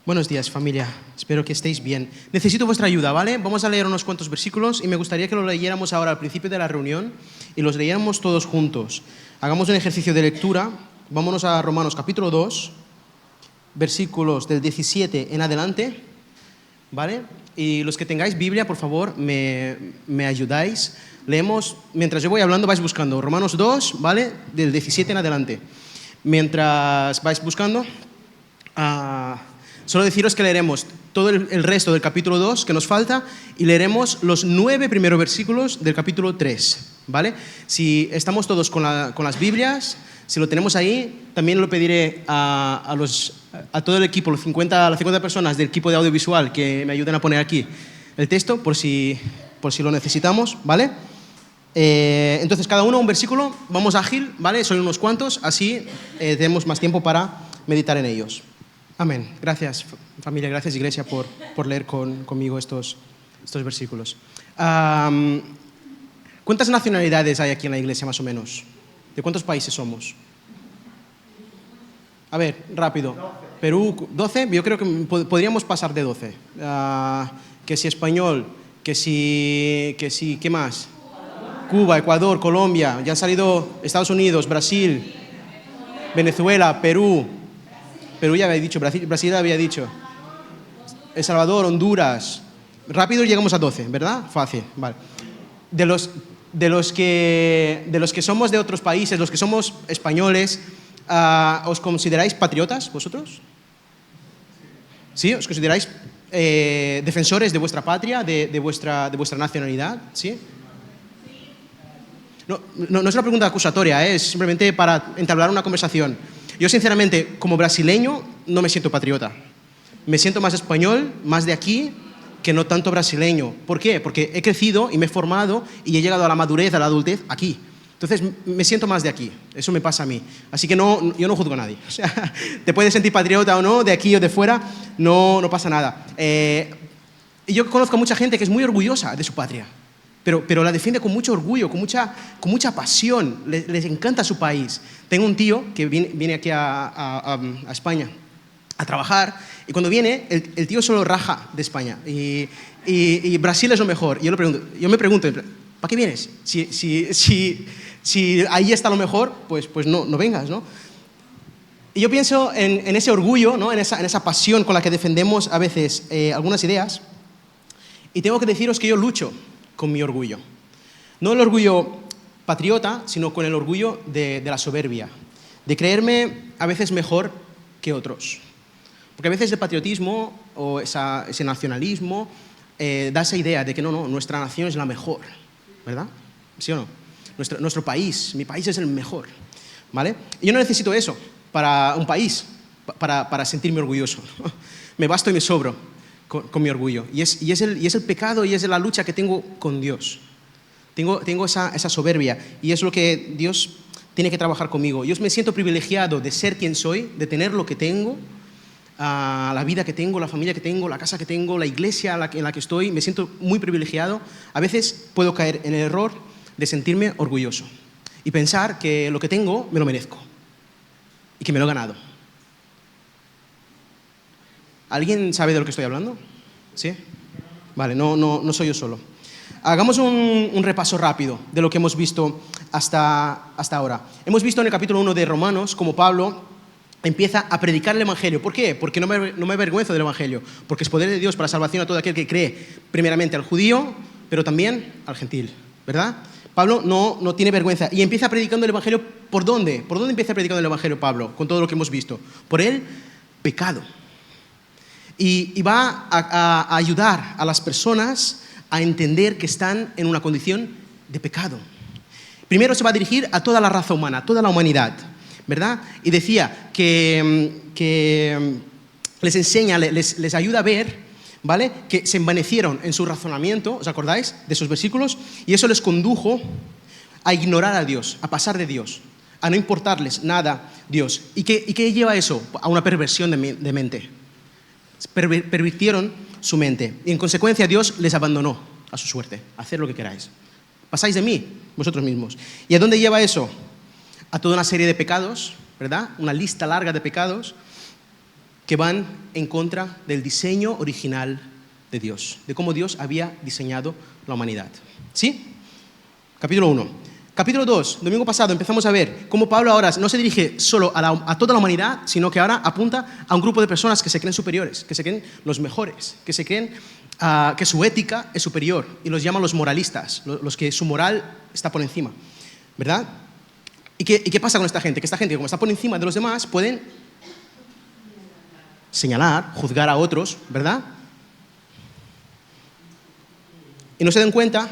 Buenos días, familia. Espero que estéis bien. Necesito vuestra ayuda, ¿vale? Vamos a leer unos cuantos versículos y me gustaría que lo leyéramos ahora al principio de la reunión y los leyéramos todos juntos. Hagamos un ejercicio de lectura. Vámonos a Romanos capítulo 2, versículos del 17 en adelante, ¿vale? Y los que tengáis Biblia, por favor, me ayudáis. Leemos, mientras yo voy hablando, vais buscando. Romanos 2, ¿vale? Del 17 en adelante. Mientras vais buscando, solo deciros que leeremos todo el resto del capítulo 2 que nos falta y leeremos los 9 primeros versículos del capítulo 3, ¿vale? Si estamos todos con las Biblias, si lo tenemos ahí, también lo pediré a todo el equipo, las 50 personas del equipo de audiovisual que me ayuden a poner aquí el texto por si lo necesitamos, ¿vale? Entonces, cada uno un versículo, vamos ágil, ¿vale? Son unos cuantos, así tenemos más tiempo para meditar en ellos. Amén. Gracias, familia, gracias, iglesia, por leer conmigo estos versículos. ¿Cuántas nacionalidades hay aquí en la iglesia, más o menos? ¿De cuántos países somos? A ver, rápido. 12. Perú, 12. Yo creo que podríamos pasar de 12. Que si español, que si, ¿qué más? Cuba, Ecuador, Colombia, ya han salido Estados Unidos, Brasil, Venezuela, Perú ya había dicho, Brasil había dicho, El Salvador, Honduras. Rápido llegamos a 12, ¿verdad? Fácil, vale. De los que somos de otros países, los que somos españoles, ¿os consideráis patriotas vosotros? ¿Sí? ¿Os consideráis defensores de vuestra patria, de vuestra nacionalidad? ¿Sí? No es una pregunta acusatoria, es simplemente para entablar una conversación. Yo, sinceramente, como brasileño, no me siento patriota. Me siento más español, más de aquí, que no tanto brasileño. ¿Por qué? Porque he crecido y me he formado y he llegado a la madurez, a la adultez, aquí. Entonces, me siento más de aquí. Eso me pasa a mí. Así que yo no juzgo a nadie. O sea, te puedes sentir patriota o no, de aquí o de fuera, no pasa nada. Y yo conozco a mucha gente que es muy orgullosa de su patria. Pero la defiende con mucho orgullo, con mucha pasión, les encanta su país. Tengo un tío que viene aquí a España a trabajar y cuando viene, el tío solo raja de España y Brasil es lo mejor. Y yo me pregunto, ¿para qué vienes? Si ahí está lo mejor, pues no vengas, ¿no? Y yo pienso en ese orgullo, ¿no? en esa pasión con la que defendemos a veces algunas ideas y tengo que deciros que yo lucho con mi orgullo. No el orgullo patriota, sino con el orgullo de la soberbia, de creerme a veces mejor que otros. Porque a veces el patriotismo o ese nacionalismo da esa idea de que no, nuestra nación es la mejor, ¿verdad? ¿Sí o no? Nuestro país, mi país es el mejor, ¿vale? Y yo no necesito eso para un país, para sentirme orgulloso. Me basto y me sobro con mi orgullo. Y es el pecado y es la lucha que tengo con Dios. Tengo esa soberbia y es lo que Dios tiene que trabajar conmigo. Yo me siento privilegiado de ser quien soy, de tener lo que tengo, la vida que tengo, la familia que tengo, la casa que tengo, la iglesia en la que estoy. Me siento muy privilegiado. A veces puedo caer en el error de sentirme orgulloso y pensar que lo que tengo me lo merezco y que me lo he ganado. ¿Alguien sabe de lo que estoy hablando? ¿Sí? Vale, no soy yo solo. Hagamos un repaso rápido de lo que hemos visto hasta ahora. Hemos visto en el capítulo 1 de Romanos cómo Pablo empieza a predicar el Evangelio. ¿Por qué? Porque no me avergüenzo del Evangelio, porque es poder de Dios para salvación a todo aquel que cree, primeramente al judío, pero también al gentil, ¿verdad? Pablo no tiene vergüenza y empieza predicando el Evangelio. ¿Por dónde? ¿Por dónde empieza predicando el Evangelio Pablo? Con todo lo que hemos visto. Por el pecado. Y va a ayudar a las personas a entender que están en una condición de pecado. Primero se va a dirigir a toda la raza humana, a toda la humanidad, ¿verdad? Y decía que les enseña, les ayuda a ver, ¿vale? Que se envanecieron en su razonamiento, ¿os acordáis de esos versículos? Y eso les condujo a ignorar a Dios, a pasar de Dios, a no importarles nada Dios. ¿Y qué lleva eso? A una perversión de mente. Pervirtieron su mente y en consecuencia Dios les abandonó a su suerte. Haced lo que queráis. Pasáis de mí, vosotros mismos. ¿Y a dónde lleva eso? A toda una serie de pecados, ¿verdad? Una lista larga de pecados que van en contra del diseño original de Dios, de cómo Dios había diseñado la humanidad. ¿Sí? Capítulo 1. Capítulo 2, domingo pasado empezamos a ver cómo Pablo ahora no se dirige solo a toda la humanidad, sino que ahora apunta a un grupo de personas que se creen superiores, que se creen los mejores, que se creen que su ética es superior, y los llaman los moralistas, los que su moral está por encima, ¿verdad? ¿Y qué pasa con esta gente? Que esta gente, como está por encima de los demás, pueden señalar, juzgar a otros, ¿verdad? Y no se dan cuenta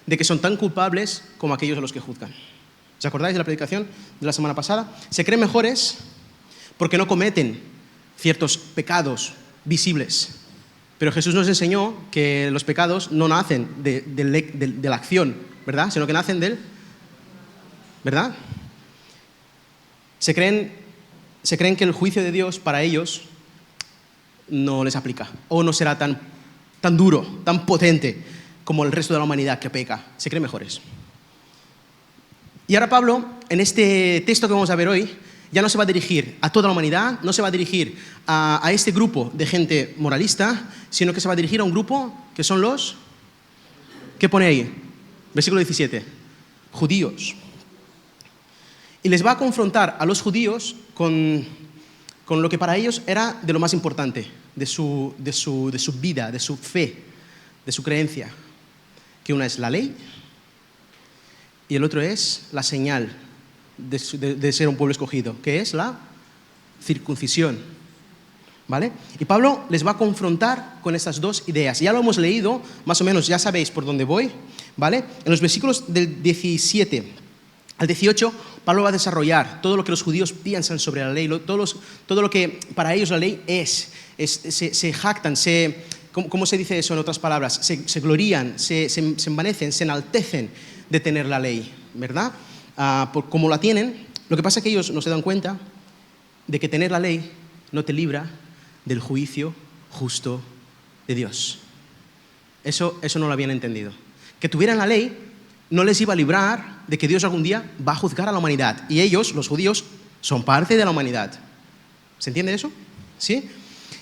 de que son tan culpables como aquellos a los que juzgan. ¿Os acordáis de la predicación de la semana pasada? Se creen mejores porque no cometen ciertos pecados visibles. Pero Jesús nos enseñó que los pecados no nacen de la acción, ¿verdad? Sino que nacen del... ¿verdad? Se creen que el juicio de Dios para ellos no les aplica, o no será tan duro, tan potente como el resto de la humanidad que peca. Se creen mejores. Y ahora Pablo, en este texto que vamos a ver hoy, ya no se va a dirigir a toda la humanidad, no se va a dirigir a este grupo de gente moralista, sino que se va a dirigir a un grupo que son los... ¿Qué pone ahí? Versículo 17. Judíos. Y les va a confrontar a los judíos con lo que para ellos era de lo más importante, de su vida, de su fe, de su creencia. Que una es la ley y el otro es la señal de ser un pueblo escogido, que es la circuncisión, ¿vale? Y Pablo les va a confrontar con estas dos ideas. Ya lo hemos leído, más o menos ya sabéis por dónde voy, ¿vale? En los versículos del 17 al 18, Pablo va a desarrollar todo lo que los judíos piensan sobre la ley, todo lo que para ellos la ley se jactan, ¿cómo se dice eso en otras palabras? Se glorían, se envanecen, se enaltecen de tener la ley, ¿verdad? Por cómo la tienen. Lo que pasa es que ellos no se dan cuenta de que tener la ley no te libra del juicio justo de Dios. Eso no lo habían entendido. Que tuvieran la ley no les iba a librar de que Dios algún día va a juzgar a la humanidad. Y ellos, los judíos, son parte de la humanidad. ¿Se entiende eso? ¿Sí?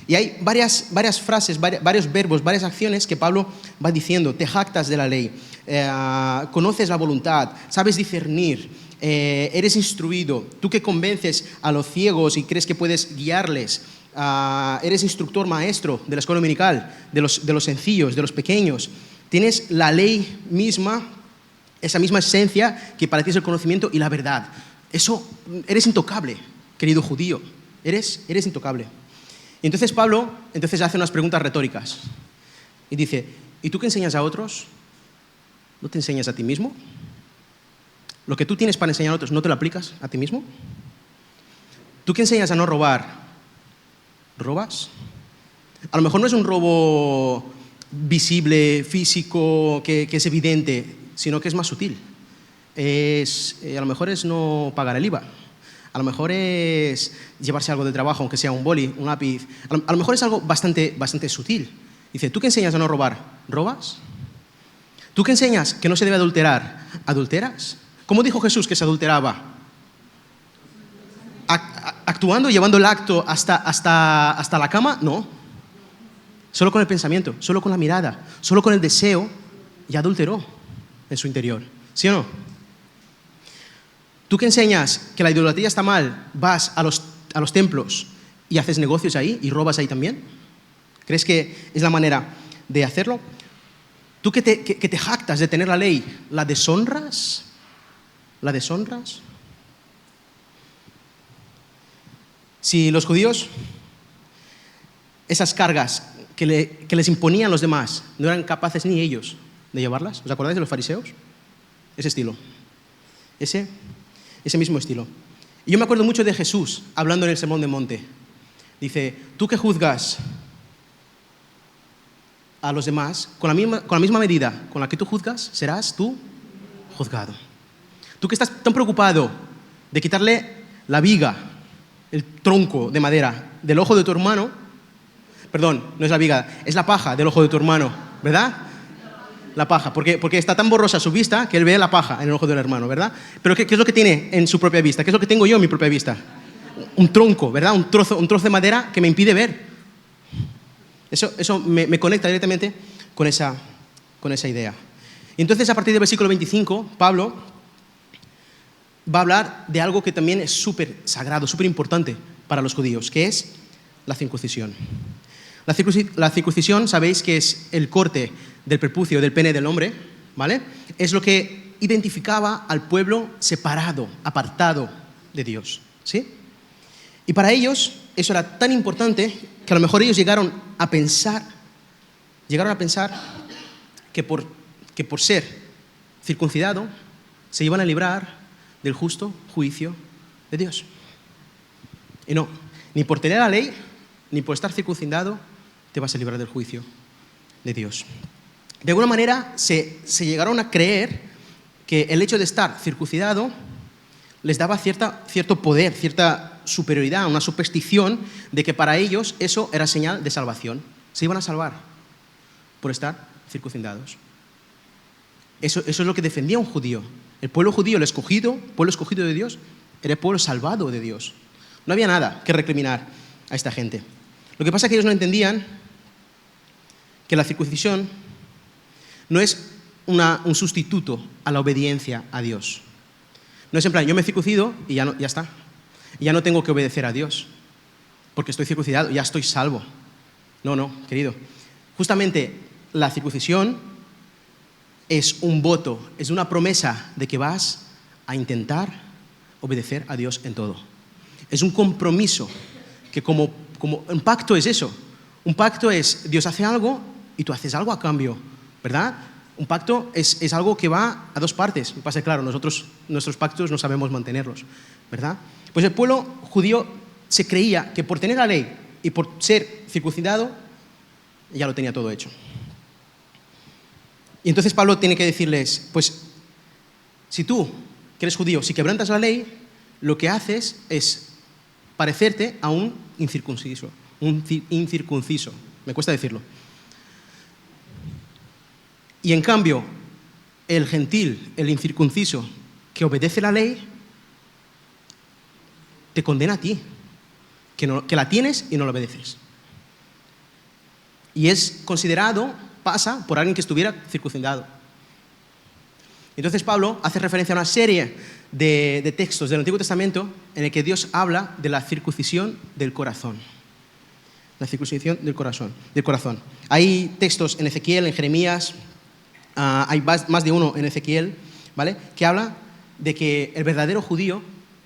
Y hay varias frases, varios verbos, varias acciones que Pablo va diciendo. Te jactas de la ley, conoces la voluntad, sabes discernir, eres instruido, tú que convences a los ciegos y crees que puedes guiarles, eres instructor maestro de la escuela dominical, de los sencillos, de los pequeños. Tienes la ley misma, esa misma esencia que para ti es el conocimiento y la verdad. Eso, eres intocable, querido judío, eres intocable. Y entonces Pablo hace unas preguntas retóricas y dice, ¿y tú que enseñas a otros? ¿No te enseñas a ti mismo? ¿Lo que tú tienes para enseñar a otros no te lo aplicas a ti mismo? ¿Tú que enseñas a no robar? ¿Robas? A lo mejor no es un robo visible, físico, que es evidente, sino que es más sutil. A lo mejor es no pagar el IVA. A lo mejor es llevarse algo de trabajo, aunque sea un boli, un lápiz. A lo mejor es algo bastante sutil. Dice, ¿tú que enseñas a no robar? ¿Robas? ¿Tú que enseñas que no se debe adulterar? ¿Adulteras? ¿Cómo dijo Jesús que se adulteraba? ¿Actuando, llevando el acto hasta la cama? No. Solo con el pensamiento, solo con la mirada, solo con el deseo, ya adulteró en su interior. ¿Sí o no? Tú que enseñas que la idolatría está mal, vas a los templos y haces negocios ahí y robas ahí también. ¿Crees que es la manera de hacerlo? Tú que te jactas de tener la ley, ¿la deshonras? ¿La deshonras? Si los judíos, esas cargas que les imponían los demás, no eran capaces ni ellos de llevarlas. ¿Os acordáis de los fariseos? Ese estilo. Ese mismo estilo. Y yo me acuerdo mucho de Jesús hablando en el Sermón del Monte. Dice, tú que juzgas a los demás, con la misma medida con la que tú juzgas, serás tú juzgado. Tú que estás tan preocupado de quitarle la viga, el tronco de madera del ojo de tu hermano, perdón, no es la viga, es la paja del ojo de tu hermano, ¿verdad? La paja, porque está tan borrosa su vista que él ve la paja en el ojo del hermano, ¿verdad? Pero ¿qué es lo que tiene en su propia vista? ¿Qué es lo que tengo yo en mi propia vista? un tronco, ¿verdad? Un trozo de madera que me impide ver. Eso me conecta directamente con esa idea. Y entonces, a partir del versículo 25, Pablo va a hablar de algo que también es súper sagrado, súper importante para los judíos, que es la circuncisión. La circuncisión, sabéis que es el corte del prepucio del pene del hombre, ¿vale? Es lo que identificaba al pueblo separado, apartado de Dios, ¿sí? Y para ellos eso era tan importante que a lo mejor ellos llegaron a pensar que por ser circuncidado se iban a librar del justo juicio de Dios. Y no, ni por tener la ley, ni por estar circuncidado, te vas a librar del juicio de Dios. De alguna manera se llegaron a creer que el hecho de estar circuncidado les daba cierto poder, cierta superioridad, una superstición de que para ellos eso era señal de salvación. Se iban a salvar por estar circuncidados. Eso es lo que defendía un judío. El pueblo judío, pueblo escogido de Dios, era el pueblo salvado de Dios. No había nada que recriminar a esta gente. Lo que pasa es que ellos no entendían que la circuncisión no es un sustituto a la obediencia a Dios. No es en plan, yo me circuncido y ya está. Y ya no tengo que obedecer a Dios, porque estoy circuncidado, ya estoy salvo. No, querido. Justamente la circuncisión es un voto, es una promesa de que vas a intentar obedecer a Dios en todo. Es un compromiso que como un pacto es eso. Un pacto es Dios hace algo y tú haces algo a cambio, ¿verdad? Un pacto es algo que va a dos partes. Me pasa claro, nuestros pactos no sabemos mantenerlos, ¿verdad? Pues el pueblo judío se creía que por tener la ley y por ser circuncidado ya lo tenía todo hecho. Y entonces Pablo tiene que decirles, pues si tú, que eres judío, si quebrantas la ley, lo que haces es parecerte a un incircunciso. Me cuesta decirlo. Y en cambio, el gentil, el incircunciso, que obedece la ley, te condena a ti, que la tienes y no la obedeces. Y pasa por alguien que estuviera circuncidado. Entonces Pablo hace referencia a una serie de textos del Antiguo Testamento en el que Dios habla de la circuncisión del corazón. La circuncisión del corazón. Hay textos en Ezequiel, en Jeremías, hay más de uno en Ezequiel, ¿vale?, que habla de que el verdadero judío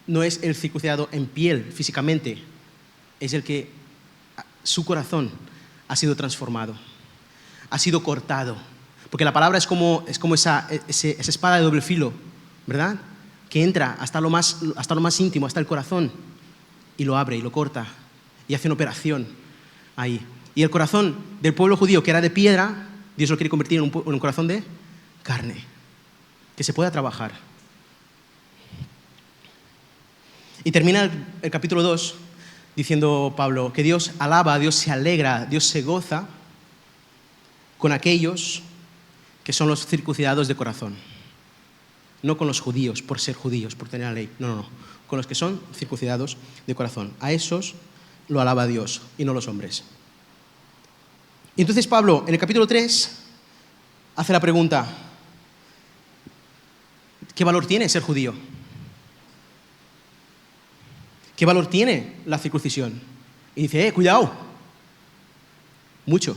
no es el circuncidado en piel, físicamente, es el que su corazón ha sido transformado, ha sido cortado. Porque la palabra es como esa espada de doble filo, ¿verdad?, que entra hasta lo más íntimo, hasta el corazón, y lo abre y lo corta, y hace una operación ahí. Y el corazón del pueblo judío, que era de piedra, Dios lo quiere convertir en un corazón de carne, que se pueda trabajar. Y termina el capítulo 2 diciendo Pablo que Dios alaba, Dios se alegra, Dios se goza con aquellos que son los circuncidados de corazón. No con los judíos, por ser judíos, por tener la ley. No. Con los que son circuncidados de corazón. A esos lo alaba Dios y no los hombres. Y entonces Pablo, en el capítulo 3, hace la pregunta: ¿qué valor tiene ser judío? ¿Qué valor tiene la circuncisión? Y dice, cuidado, mucho.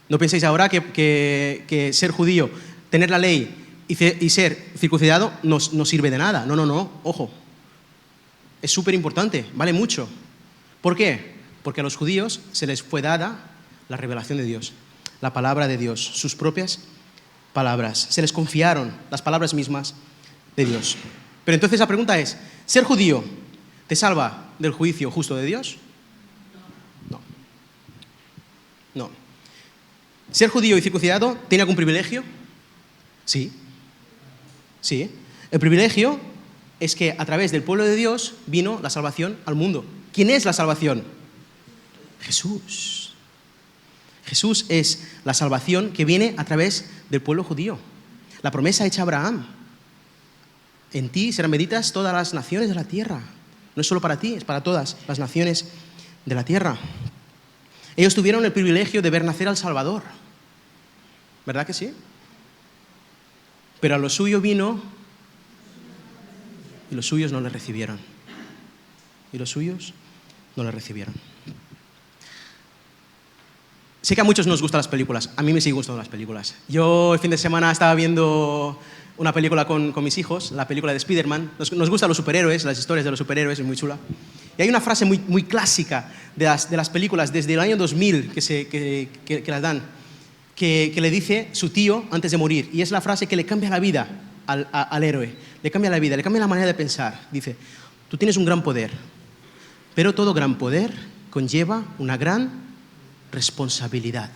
No penséis ahora que ser judío, tener la ley y ser circuncidado no sirve de nada. No, ojo. Es súper importante, vale mucho. ¿Por qué? Porque a los judíos se les fue dada la revelación de Dios, la palabra de Dios, sus propias palabras. Se les confiaron las palabras mismas de Dios. Pero entonces la pregunta es, ¿ser judío te salva del juicio justo de Dios? No. ¿Ser judío y circuncidado tiene algún privilegio? Sí. El privilegio es que a través del pueblo de Dios vino la salvación al mundo. ¿Quién es la salvación? Jesús. Jesús es la salvación que viene a través del pueblo judío. La promesa hecha a Abraham. En ti serán benditas todas las naciones de la tierra. No es solo para ti, es para todas las naciones de la tierra. Ellos tuvieron el privilegio de ver nacer al Salvador. ¿Verdad que sí? Pero a lo suyo vino y los suyos no le recibieron. Y los suyos no le recibieron. Sé que a muchos nos gustan las películas. A mí me siguen gustando las películas. Yo el fin de semana estaba viendo una película con mis hijos, la película de Spider-Man. Nos gustan los superhéroes, las historias de los superhéroes, es muy chula. Y hay una frase muy clásica de las películas desde el año 2000 que las dan, que le dice su tío antes de morir. Y es la frase que le cambia la vida al héroe. Le cambia la vida, le cambia la manera de pensar. Dice, tú tienes un gran poder, pero todo gran poder conlleva una gran responsabilidad.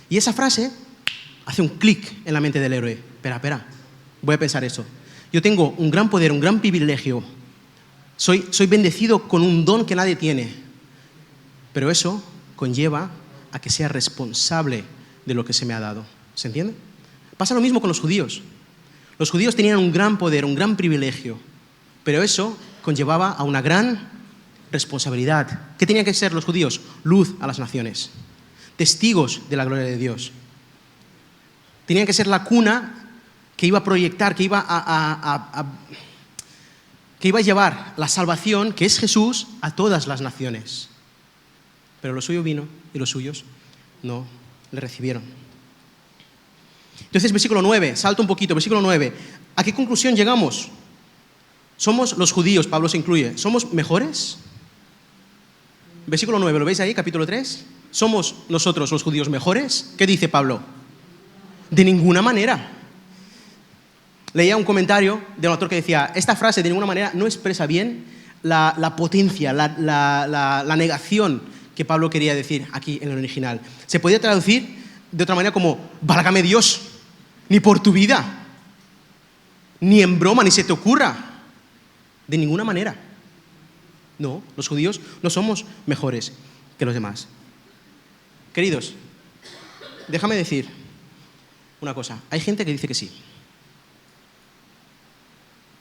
Y esa frase hace un clic en la mente del héroe. Espera, voy a pensar eso. Yo tengo un gran poder, un gran privilegio. Soy bendecido con un don que nadie tiene. Pero eso conlleva a que sea responsable de lo que se me ha dado. ¿Se entiende? Pasa lo mismo con los judíos. Los judíos tenían un gran poder, un gran privilegio. Pero eso conllevaba a una gran responsabilidad. ¿Qué tenían que ser los judíos? Luz a las naciones, testigos de la gloria de Dios. Tenían que ser la cuna que iba a proyectar, que iba a llevar la salvación, que es Jesús, a todas las naciones. Pero lo suyo vino y los suyos no le recibieron. Entonces, versículo 9, salto un poquito, versículo 9. ¿A qué conclusión llegamos? ¿Somos los judíos, Pablo se incluye, somos mejores? Versículo 9, ¿lo veis ahí, capítulo 3? ¿Somos nosotros los judíos mejores? ¿Qué dice Pablo? De ninguna manera. Leía un comentario de un autor que decía, esta frase de ninguna manera no expresa bien la potencia, la negación que Pablo quería decir aquí en el original. Se podría traducir de otra manera como, válgame Dios, ni por tu vida, ni en broma, ni se te ocurra. De ninguna manera. No, los judíos no somos mejores que los demás. Queridos, déjame decir una cosa. Hay gente que dice que sí.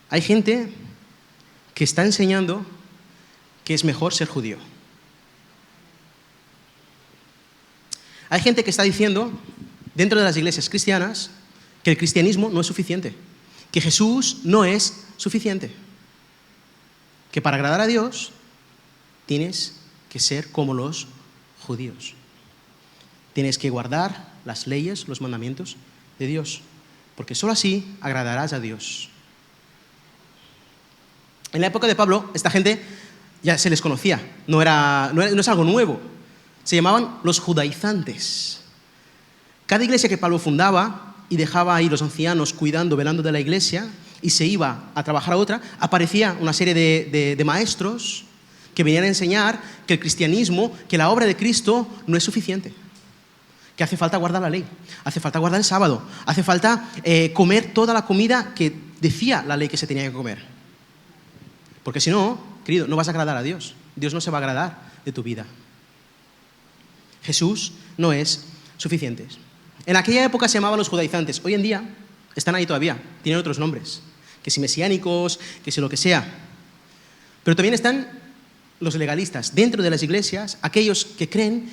Hay gente que está enseñando que es mejor ser judío. Hay gente que está diciendo, dentro de las iglesias cristianas, que el cristianismo no es suficiente, que Jesús no es suficiente, que para agradar a Dios tienes que ser como los judíos. Tienes que guardar las leyes, los mandamientos de Dios, porque solo así agradarás a Dios. En la época de Pablo, esta gente ya se les conocía, no es algo nuevo. Se llamaban los judaizantes. Cada iglesia que Pablo fundaba y dejaba ahí los ancianos cuidando, velando de la iglesia, y se iba a trabajar a otra, aparecía una serie de maestros que venían a enseñar que el cristianismo, que la obra de Cristo no es suficiente, que hace falta guardar la ley, hace falta guardar el sábado, hace falta comer toda la comida que decía la ley que se tenía que comer. Porque si no, querido, no vas a agradar a Dios. Dios no se va a agradar de tu vida. Jesús no es suficiente. En aquella época se llamaban los judaizantes. Hoy en día están ahí todavía, tienen otros nombres, que si mesiánicos, que si lo que sea. Pero también están los legalistas dentro de las iglesias, aquellos que creen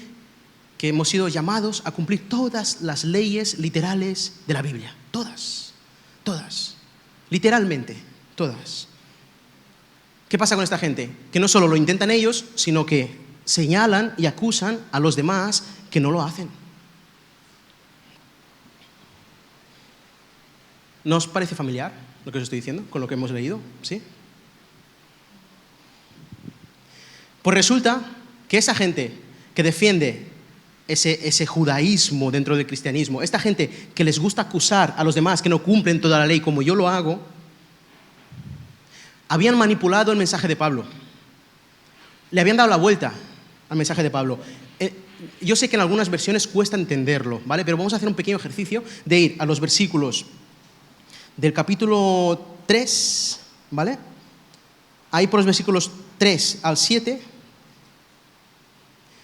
que hemos sido llamados a cumplir todas las leyes literales de la Biblia. Todas, literalmente, todas. ¿Qué pasa con esta gente? Que no solo lo intentan ellos, sino que señalan y acusan a los demás que no lo hacen. ¿No os parece familiar lo que os estoy diciendo con lo que hemos leído? ¿Sí? Pues resulta que esa gente que defiende ese judaísmo dentro del cristianismo, esta gente que les gusta acusar a los demás que no cumplen toda la ley como yo lo hago, habían manipulado el mensaje de Pablo. Le habían dado la vuelta al mensaje de Pablo. Yo sé que en algunas versiones cuesta entenderlo, ¿vale? Pero vamos a hacer un pequeño ejercicio de ir a los versículos del capítulo 3, ¿vale? Ahí por los versículos 3 al 7,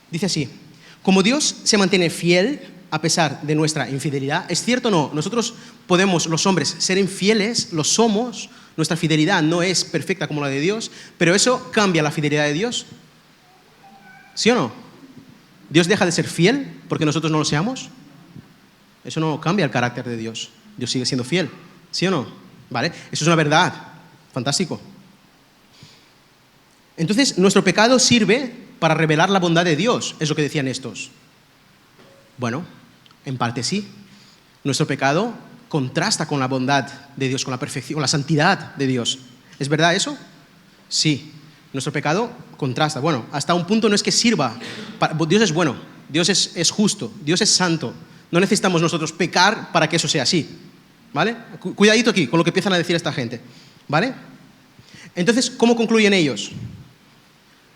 dice así: como Dios se mantiene fiel a pesar de nuestra infidelidad? ¿Es cierto o no? Nosotros podemos, los hombres, ser infieles, lo somos, nuestra fidelidad no es perfecta como la de Dios, pero ¿eso cambia la fidelidad de Dios? ¿Sí o no? ¿Dios deja de ser fiel porque nosotros no lo seamos? Eso no cambia el carácter de Dios. Dios sigue siendo fiel. ¿Sí o no? ¿Vale? Eso es una verdad. Fantástico. Entonces, nuestro pecado sirve para revelar la bondad de Dios, es lo que decían estos. Bueno, en parte sí. Nuestro pecado contrasta con la bondad de Dios, con la perfección, con la santidad de Dios. ¿Es verdad eso? Sí. Nuestro pecado contrasta. Bueno, hasta un punto no es que sirva. Dios es bueno, Dios es justo, Dios es santo. No necesitamos nosotros pecar para que eso sea así. ¿Vale? Cuidadito aquí con lo que empiezan a decir esta gente. ¿Vale? Entonces, ¿cómo concluyen ellos?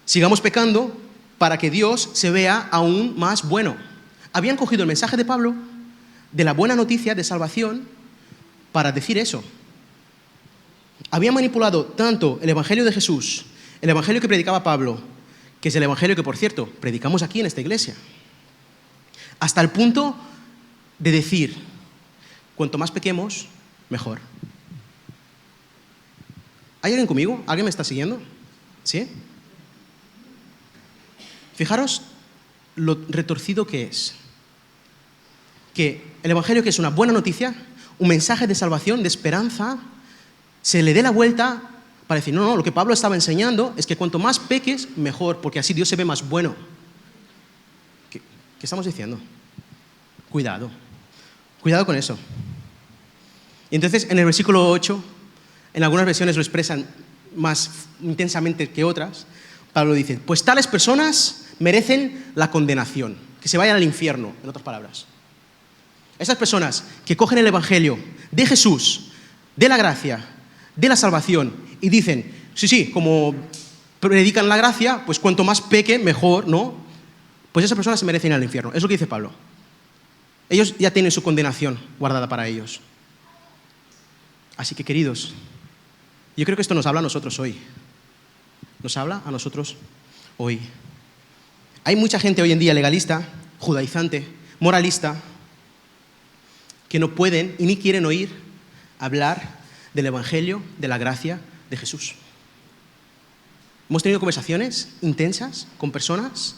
Sigamos pecando para que Dios se vea aún más bueno. Habían cogido el mensaje de Pablo de la buena noticia de salvación para decir eso. Habían manipulado tanto el Evangelio de Jesús, el Evangelio que predicaba Pablo, que es el Evangelio que, por cierto, predicamos aquí en esta iglesia, hasta el punto de decir, cuanto más pequemos, mejor. ¿Hay alguien conmigo? ¿Alguien me está siguiendo? ¿Sí? Fijaros lo retorcido que es. Que el Evangelio, que es una buena noticia, un mensaje de salvación, de esperanza, se le dé la vuelta para decir, no, lo que Pablo estaba enseñando es que cuanto más peques, mejor, porque así Dios se ve más bueno. ¿Qué estamos diciendo? Cuidado con eso. Y entonces, en el versículo 8, en algunas versiones lo expresan más intensamente que otras, Pablo dice, pues tales personas merecen la condenación, que se vayan al infierno, en otras palabras. Esas personas que cogen el Evangelio de Jesús, de la gracia, de la salvación, y dicen, sí, como predican la gracia, pues cuanto más peque, mejor, ¿no? Pues esas personas se merecen ir al infierno. Es lo que dice Pablo. Ellos ya tienen su condenación guardada para ellos. Así que, queridos, yo creo que esto nos habla a nosotros hoy. Nos habla a nosotros hoy. Hay mucha gente hoy en día legalista, judaizante, moralista, que no pueden y ni quieren oír hablar del Evangelio, de la gracia de Jesús. Hemos tenido conversaciones intensas con personas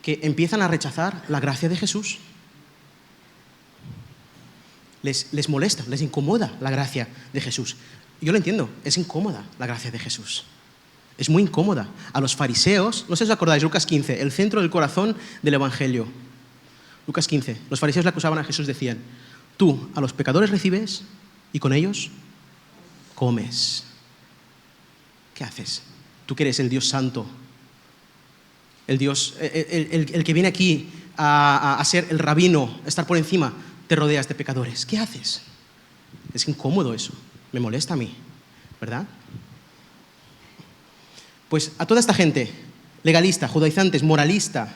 que empiezan a rechazar la gracia de Jesús. Les molesta, les incomoda la gracia de Jesús. Yo lo entiendo, es incómoda la gracia de Jesús. Es muy incómoda. A los fariseos, no sé si os acordáis, Lucas 15, el centro del corazón del Evangelio. Lucas 15, los fariseos le acusaban a Jesús, decían, tú a los pecadores recibes y con ellos comes. ¿Qué haces? Tú que eres el Dios santo, el Dios, el que viene aquí a ser el rabino, a estar por encima, te rodeas de pecadores. ¿Qué haces? Es incómodo eso, me molesta a mí, ¿verdad? Pues a toda esta gente, legalista, judaizantes, moralista,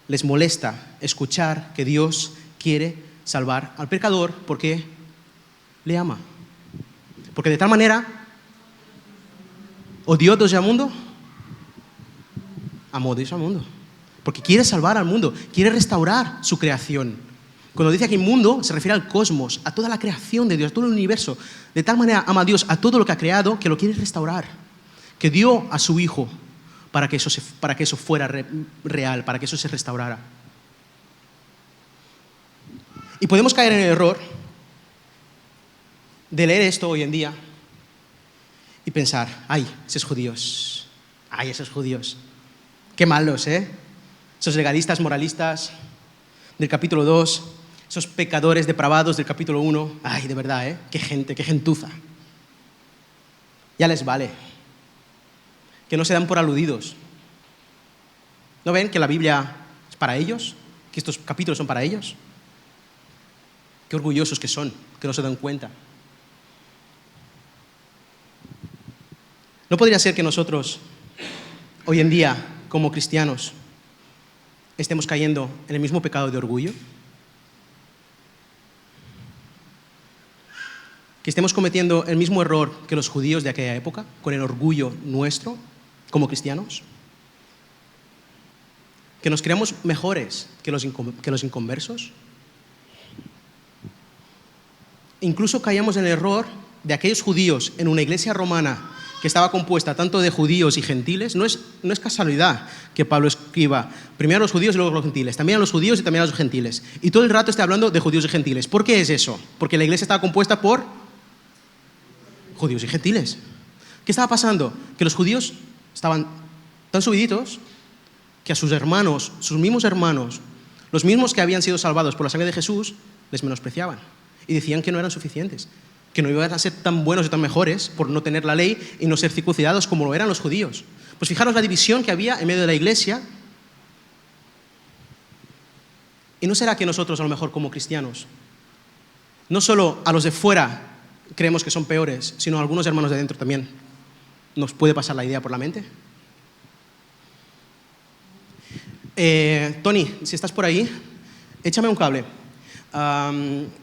les molesta escuchar que Dios quiere salvar al pecador porque le ama. Porque de tal manera odió Dios al mundo, amó Dios al mundo. Porque quiere salvar al mundo, quiere restaurar su creación. Cuando dice aquí mundo, se refiere al cosmos, a toda la creación de Dios, a todo el universo. De tal manera ama a Dios a todo lo que ha creado que lo quiere restaurar. Que dio a su Hijo para que eso fuera real, para que eso se restaurara. Y podemos caer en el error de leer esto hoy en día y pensar, ay, esos judíos, qué malos, esos legalistas, moralistas del capítulo 2, esos pecadores depravados del capítulo 1, ay, de verdad, qué gente, qué gentuza. Ya les vale, que no se dan por aludidos. ¿No ven que la Biblia es para ellos? ¿Que estos capítulos son para ellos? Qué orgullosos que son, que no se dan cuenta. ¿No podría ser que nosotros, hoy en día, como cristianos, estemos cayendo en el mismo pecado de orgullo? Que estemos cometiendo el mismo error que los judíos de aquella época, con el orgullo nuestro como cristianos. que nos creamos mejores que los inconversos. Incluso caíamos en el error de aquellos judíos en una iglesia romana que estaba compuesta tanto de judíos y gentiles. No es casualidad que Pablo escriba primero a los judíos y luego a los gentiles, también a los judíos y también a los gentiles. Y todo el rato está hablando de judíos y gentiles. ¿Por qué es eso? Porque la iglesia estaba compuesta por judíos y gentiles. ¿Qué estaba pasando? Que los judíos estaban tan subiditos que a sus hermanos, sus mismos hermanos, los mismos que habían sido salvados por la sangre de Jesús, les menospreciaban y decían que no eran suficientes, que no iban a ser tan buenos y tan mejores por no tener la ley y no ser circuncidados como lo eran los judíos. Pues fijaros la división que había en medio de la iglesia. ¿Y no será que nosotros a lo mejor como cristianos, no solo a los de fuera creemos que son peores, sino a algunos hermanos de dentro también nos puede pasar la idea por la mente? Tony, si estás por ahí, échame un cable.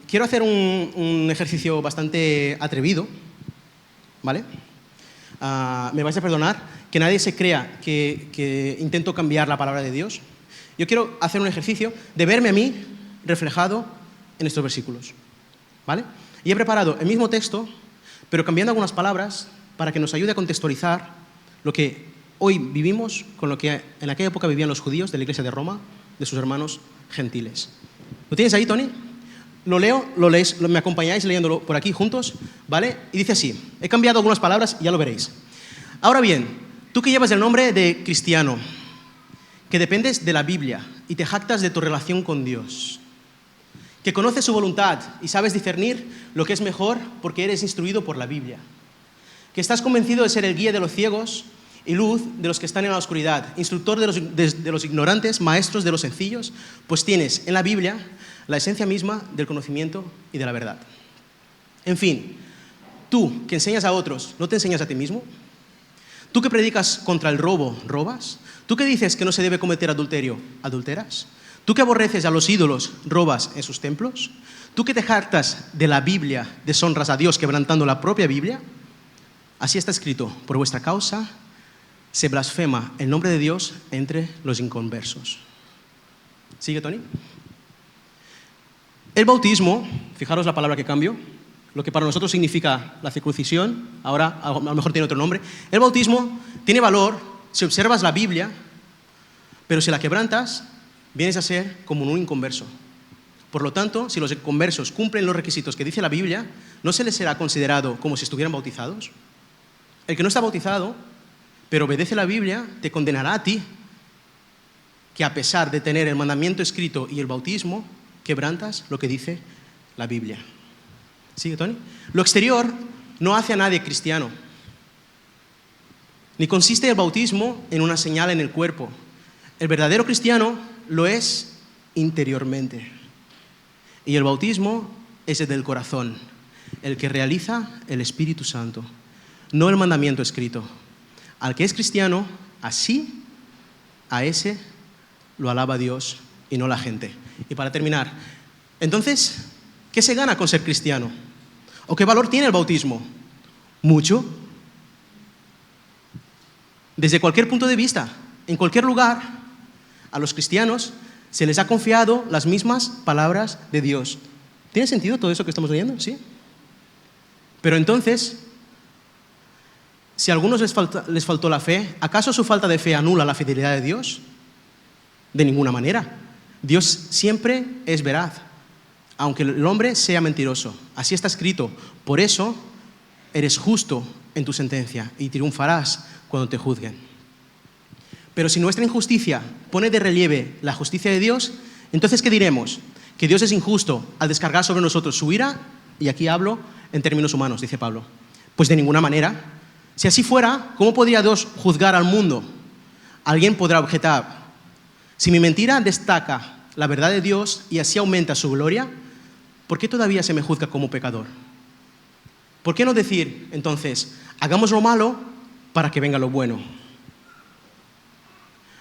Quiero hacer un ejercicio bastante atrevido, ¿vale? Me vais a perdonar que nadie se crea que intento cambiar la palabra de Dios. Yo quiero hacer un ejercicio de verme a mí reflejado en estos versículos, ¿vale? Y he preparado el mismo texto, pero cambiando algunas palabras para que nos ayude a contextualizar lo que hoy vivimos con lo que en aquella época vivían los judíos de la iglesia de Roma, de sus hermanos gentiles. ¿Lo tienes ahí, Tony? Lo leo, lo leéis, me acompañáis leyéndolo por aquí juntos, ¿vale? Y dice así, he cambiado algunas palabras y ya lo veréis. Ahora bien, tú que llevas el nombre de cristiano, que dependes de la Biblia y te jactas de tu relación con Dios, que conoces su voluntad y sabes discernir lo que es mejor porque eres instruido por la Biblia, que estás convencido de ser el guía de los ciegos y luz de los que están en la oscuridad, instructor de los ignorantes, maestros de los sencillos, pues tienes en la Biblia la esencia misma del conocimiento y de la verdad. En fin, tú que enseñas a otros, ¿no te enseñas a ti mismo? Tú que predicas contra el robo, ¿robas? Tú que dices que no se debe cometer adulterio, ¿adulteras? Tú que aborreces a los ídolos, ¿robas en sus templos? Tú que te jactas de la Biblia, deshonras a Dios quebrantando la propia Biblia. Así está escrito, por vuestra causa se blasfema el nombre de Dios entre los inconversos. ¿Sigue, Tony? El bautismo, fijaros la palabra que cambio, lo que para nosotros significa la circuncisión, ahora a lo mejor tiene otro nombre. El bautismo tiene valor si observas la Biblia, pero si la quebrantas, vienes a ser como un inconverso. Por lo tanto, si los inconversos cumplen los requisitos que dice la Biblia, ¿no se les será considerado como si estuvieran bautizados? El que no está bautizado, pero obedece la Biblia, te condenará a ti, que a pesar de tener el mandamiento escrito y el bautismo, quebrantas lo que dice la Biblia. ¿Sigue, Tony? Lo exterior no hace a nadie cristiano, ni consiste el bautismo en una señal en el cuerpo. El verdadero cristiano lo es interiormente. Y el bautismo es el del corazón, el que realiza el Espíritu Santo, no el mandamiento escrito. Al que es cristiano, así, a ese lo alaba Dios y no la gente. Y para terminar, entonces, ¿qué se gana con ser cristiano? ¿O qué valor tiene el bautismo? Mucho. Desde cualquier punto de vista, en cualquier lugar, a los cristianos se les ha confiado las mismas palabras de Dios. ¿Tiene sentido todo eso que estamos leyendo? ¿Sí? Pero entonces, si a algunos les faltó la fe, ¿acaso su falta de fe anula la fidelidad de Dios? De ninguna manera. Dios siempre es veraz, aunque el hombre sea mentiroso. Así está escrito. Por eso eres justo en tu sentencia y triunfarás cuando te juzguen. Pero si nuestra injusticia pone de relieve la justicia de Dios, entonces ¿qué diremos? ¿Que Dios es injusto al descargar sobre nosotros su ira? Y aquí hablo en términos humanos, dice Pablo. Pues de ninguna manera. Si así fuera, ¿cómo podría Dios juzgar al mundo? Alguien podrá objetar, si mi mentira destaca la verdad de Dios y así aumenta su gloria, ¿por qué todavía se me juzga como pecador? ¿Por qué no decir, entonces, hagamos lo malo para que venga lo bueno?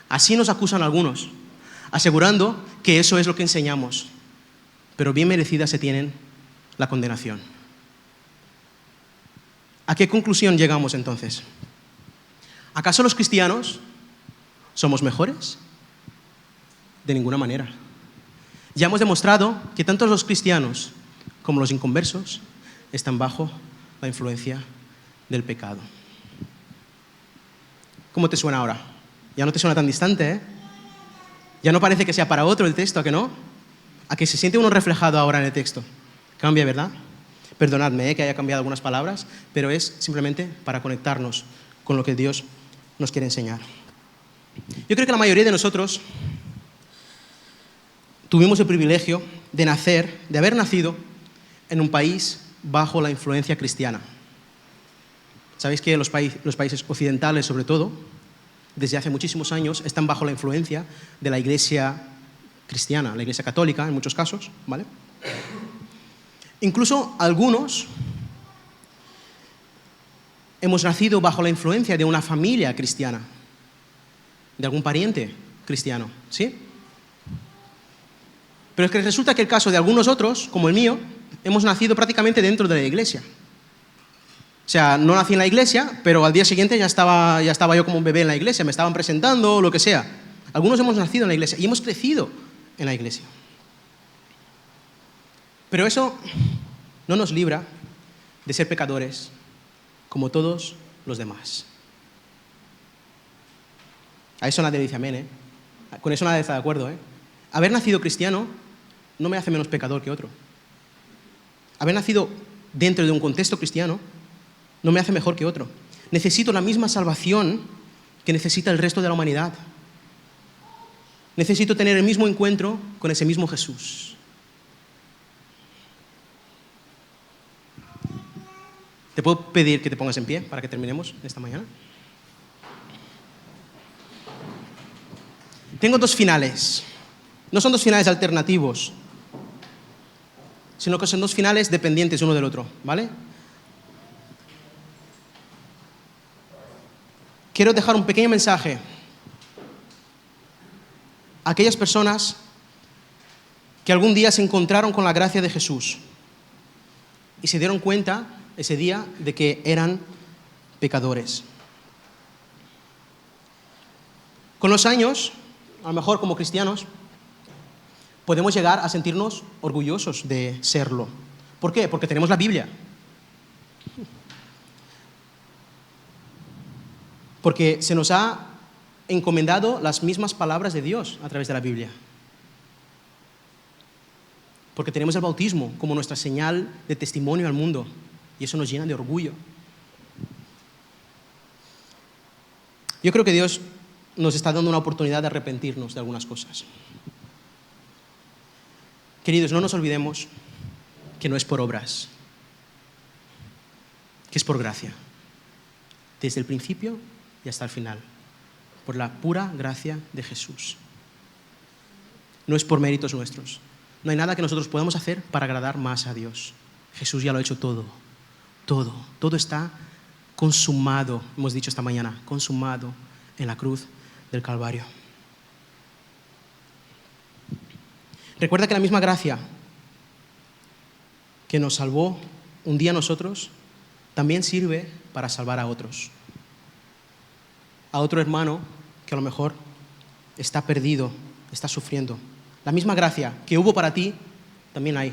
Así nos acusan algunos, asegurando que eso es lo que enseñamos, pero bien merecida se tienen la condenación. ¿A qué conclusión llegamos entonces? ¿Acaso los cristianos somos mejores? De ninguna manera. Ya hemos demostrado que tanto los cristianos como los inconversos están bajo la influencia del pecado. ¿Cómo te suena ahora? Ya no te suena tan distante, ¿eh? Ya no parece que sea para otro el texto, ¿a que no? A que se siente uno reflejado ahora en el texto. Cambia, ¿verdad? Perdonadme que haya cambiado algunas palabras, pero es simplemente para conectarnos con lo que Dios nos quiere enseñar. Yo creo que la mayoría de nosotros tuvimos el privilegio de haber nacido en un país bajo la influencia cristiana. Sabéis que los países occidentales, sobre todo, desde hace muchísimos años, están bajo la influencia de la Iglesia cristiana, la Iglesia católica en muchos casos, ¿vale? Incluso algunos hemos nacido bajo la influencia de una familia cristiana, de algún pariente cristiano, ¿sí? Pero es que resulta que el caso de algunos otros, como el mío, hemos nacido prácticamente dentro de la iglesia. O sea, no nací en la iglesia, pero al día siguiente ya estaba yo como un bebé en la iglesia, me estaban presentando o lo que sea. Algunos hemos nacido en la iglesia y hemos crecido en la iglesia. Pero eso no nos libra de ser pecadores como todos los demás. A eso nadie dice amén, ¿eh? Con eso nadie está de acuerdo, ¿eh? Haber nacido cristiano no me hace menos pecador que otro. Haber nacido dentro de un contexto cristiano no me hace mejor que otro. Necesito la misma salvación que necesita el resto de la humanidad. Necesito tener el mismo encuentro con ese mismo Jesús. ¿Te puedo pedir que te pongas en pie para que terminemos esta mañana? Tengo dos finales. No son dos finales alternativos, sino que son dos finales dependientes uno del otro, ¿vale? Quiero dejar un pequeño mensaje a aquellas personas que algún día se encontraron con la gracia de Jesús y se dieron cuenta ese día de que eran pecadores. Con los años, a lo mejor como cristianos, podemos llegar a sentirnos orgullosos de serlo. ¿Por qué? Porque tenemos la Biblia. Porque se nos ha encomendado las mismas palabras de Dios a través de la Biblia. Porque tenemos el bautismo como nuestra señal de testimonio al mundo. Y eso nos llena de orgullo. Yo creo que Dios nos está dando una oportunidad de arrepentirnos de algunas cosas. Queridos, no nos olvidemos que no es por obras, que es por gracia. Desde el principio y hasta el final. Por la pura gracia de Jesús. No es por méritos nuestros. No hay nada que nosotros podamos hacer para agradar más a Dios. Jesús ya lo ha hecho todo. Todo está consumado, hemos dicho esta mañana, consumado en la cruz del Calvario. Recuerda que la misma gracia que nos salvó un día a nosotros, también sirve para salvar a otros. A otro hermano que a lo mejor está perdido, está sufriendo. La misma gracia que hubo para ti, también hay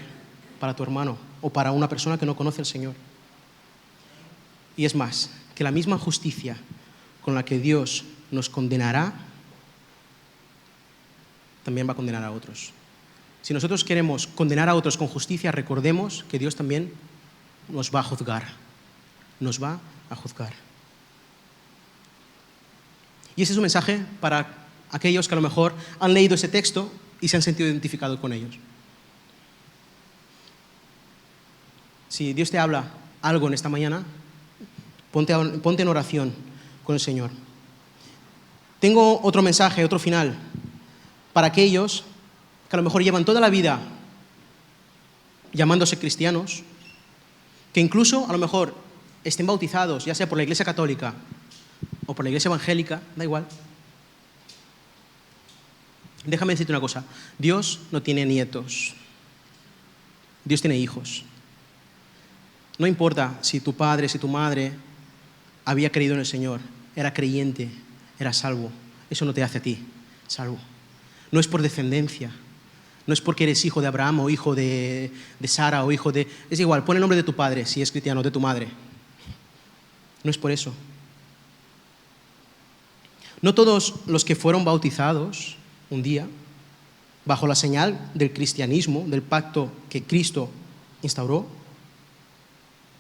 para tu hermano o para una persona que no conoce al Señor. Y es más, que la misma justicia con la que Dios nos condenará, también va a condenar a otros. Si nosotros queremos condenar a otros con justicia, recordemos que Dios también nos va a juzgar. Nos va a juzgar. Y ese es un mensaje para aquellos que a lo mejor han leído ese texto y se han sentido identificados con ellos. Si Dios te habla algo en esta mañana, ponte en oración con el Señor. Tengo otro mensaje, otro final, para aquellos que a lo mejor llevan toda la vida llamándose cristianos, que incluso a lo mejor estén bautizados, ya sea por la Iglesia Católica o por la Iglesia Evangélica, da igual. Déjame decirte una cosa, Dios no tiene nietos, Dios tiene hijos. No importa si tu padre, si tu madre había creído en el Señor, era creyente, era salvo, eso no te hace a ti salvo. No es por descendencia. No es porque eres hijo de Abraham o hijo de Sara o hijo de... Es igual, pon el nombre de tu padre si es cristiano, de tu madre. No es por eso. No todos los que fueron bautizados un día, bajo la señal del cristianismo, del pacto que Cristo instauró,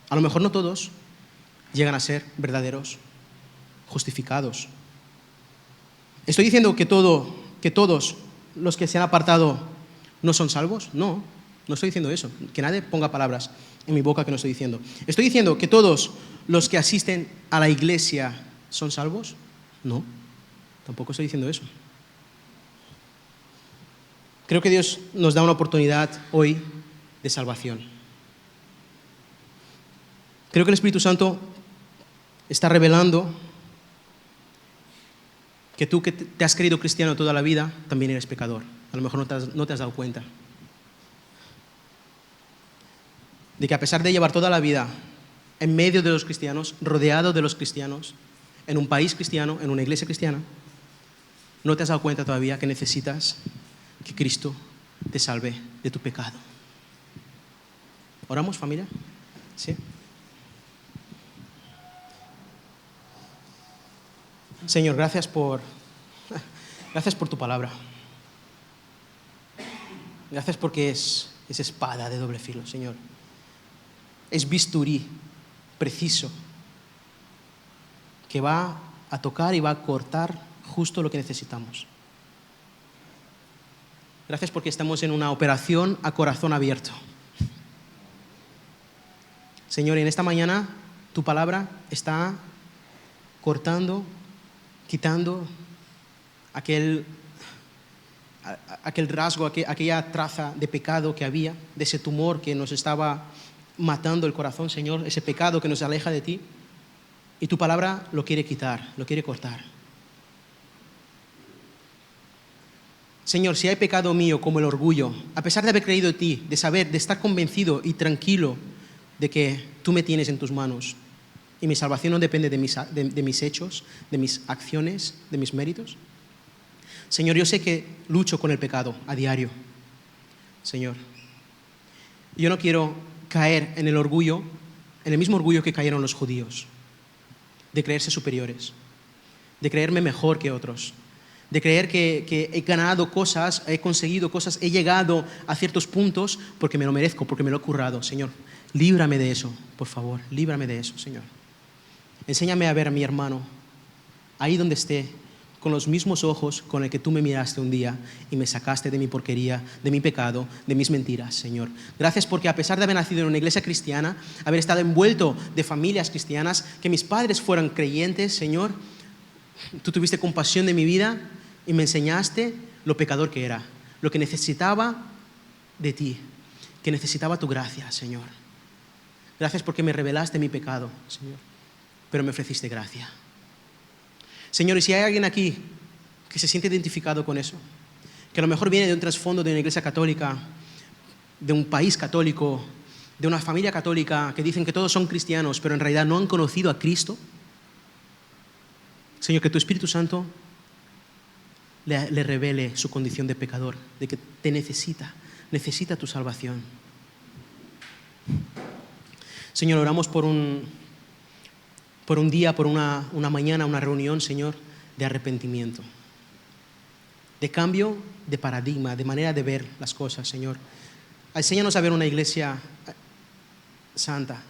a lo mejor no todos llegan a ser verdaderos justificados. ¿Estoy diciendo que todos los que se han apartado no son salvos? No, no estoy diciendo eso. Que nadie ponga palabras en mi boca que no estoy diciendo. ¿Estoy diciendo que todos los que asisten a la iglesia son salvos? No, tampoco estoy diciendo eso. Creo que Dios nos da una oportunidad hoy de salvación. Creo que el Espíritu Santo está revelando que tú que te has creído cristiano toda la vida, también eres pecador. A lo mejor no te has dado cuenta. De que a pesar de llevar toda la vida en medio de los cristianos, rodeado de los cristianos, en un país cristiano, en una iglesia cristiana, no te has dado cuenta todavía que necesitas que Cristo te salve de tu pecado. ¿Oramos, familia? ¿Sí? Señor, gracias por tu palabra. Gracias porque es espada de doble filo, Señor. Es bisturí preciso que va a tocar y va a cortar justo lo que necesitamos. Gracias porque estamos en una operación a corazón abierto. Señor, en esta mañana tu palabra está cortando, quitando aquel rasgo, aquella traza de pecado que había, de ese tumor que nos estaba matando el corazón, Señor, ese pecado que nos aleja de ti. Y tu palabra lo quiere quitar, lo quiere cortar. Señor, si hay pecado mío como el orgullo, a pesar de haber creído en ti, de saber, de estar convencido y tranquilo de que tú me tienes en tus manos y mi salvación no depende de mis hechos, de mis acciones, de mis méritos. Señor, yo sé que lucho con el pecado a diario, Señor. Yo no quiero caer en el orgullo, en el mismo orgullo que cayeron los judíos, de creerse superiores, de creerme mejor que otros, de creer que he ganado cosas, he conseguido cosas, he llegado a ciertos puntos porque me lo merezco, porque me lo he currado. Señor, líbrame de eso, por favor, líbrame de eso, Señor. Enséñame a ver a mi hermano, ahí donde esté, con los mismos ojos con el que tú me miraste un día y me sacaste de mi porquería, de mi pecado, de mis mentiras, Señor. Gracias porque a pesar de haber nacido en una iglesia cristiana, haber estado envuelto de familias cristianas, que mis padres fueran creyentes, Señor, tú tuviste compasión de mi vida y me enseñaste lo pecador que era, lo que necesitaba de ti, que necesitaba tu gracia, Señor. Gracias porque me revelaste mi pecado, Señor, pero me ofreciste gracia. Señor, y si hay alguien aquí que se siente identificado con eso, que a lo mejor viene de un trasfondo de una iglesia católica, de un país católico, de una familia católica, que dicen que todos son cristianos, pero en realidad no han conocido a Cristo, Señor, que tu Espíritu Santo le revele su condición de pecador, de que te necesita tu salvación. Señor, oramos por un día, por una mañana, una reunión, Señor, de arrepentimiento, de cambio de paradigma, de manera de ver las cosas, Señor. Enséñanos a ver una iglesia santa,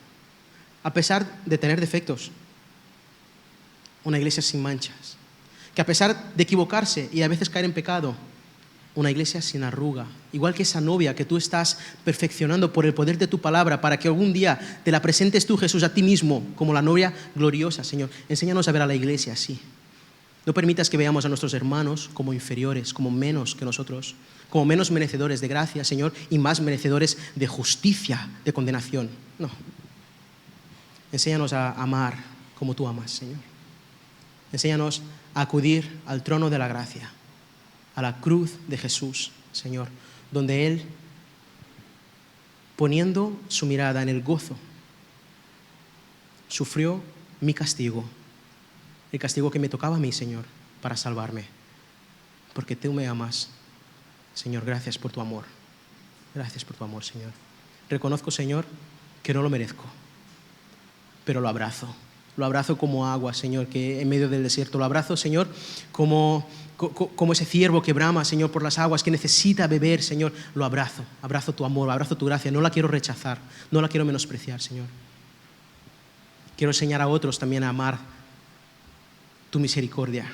a pesar de tener defectos, una iglesia sin manchas, que a pesar de equivocarse y a veces caer en pecado, una iglesia sin arruga, igual que esa novia que tú estás perfeccionando por el poder de tu palabra para que algún día te la presentes tú, Jesús, a ti mismo como la novia gloriosa, Señor. Enséñanos a ver a la iglesia así. No permitas que veamos a nuestros hermanos como inferiores, como menos que nosotros, como menos merecedores de gracia, Señor, y más merecedores de justicia, de condenación. No. Enséñanos a amar como tú amas, Señor. Enséñanos a acudir al trono de la gracia, a la cruz de Jesús, Señor, donde Él, poniendo su mirada en el gozo, sufrió mi castigo, el castigo que me tocaba a mí, Señor, para salvarme, porque tú me amas Señor, gracias por tu amor. Gracias por tu amor, Señor. Reconozco, Señor, que no lo merezco, pero lo abrazo. Lo abrazo como agua, Señor, que en medio del desierto. Lo abrazo, Señor, como ese ciervo que brama, Señor, por las aguas, que necesita beber, Señor. Lo abrazo. Abrazo tu amor, abrazo tu gracia. No la quiero rechazar, no la quiero menospreciar, Señor. Quiero enseñar a otros también a amar tu misericordia,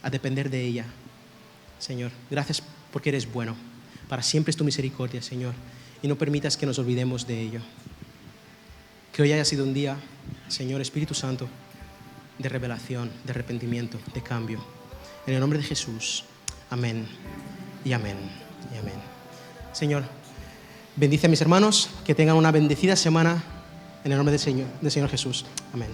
a depender de ella. Señor, gracias porque eres bueno. Para siempre es tu misericordia, Señor. Y no permitas que nos olvidemos de ello. Que hoy haya sido un día, Señor Espíritu Santo, de revelación, de arrepentimiento, de cambio. En el nombre de Jesús. Amén y amén y amén. Señor, bendice a mis hermanos, que tengan una bendecida semana en el nombre del Señor Jesús. Amén.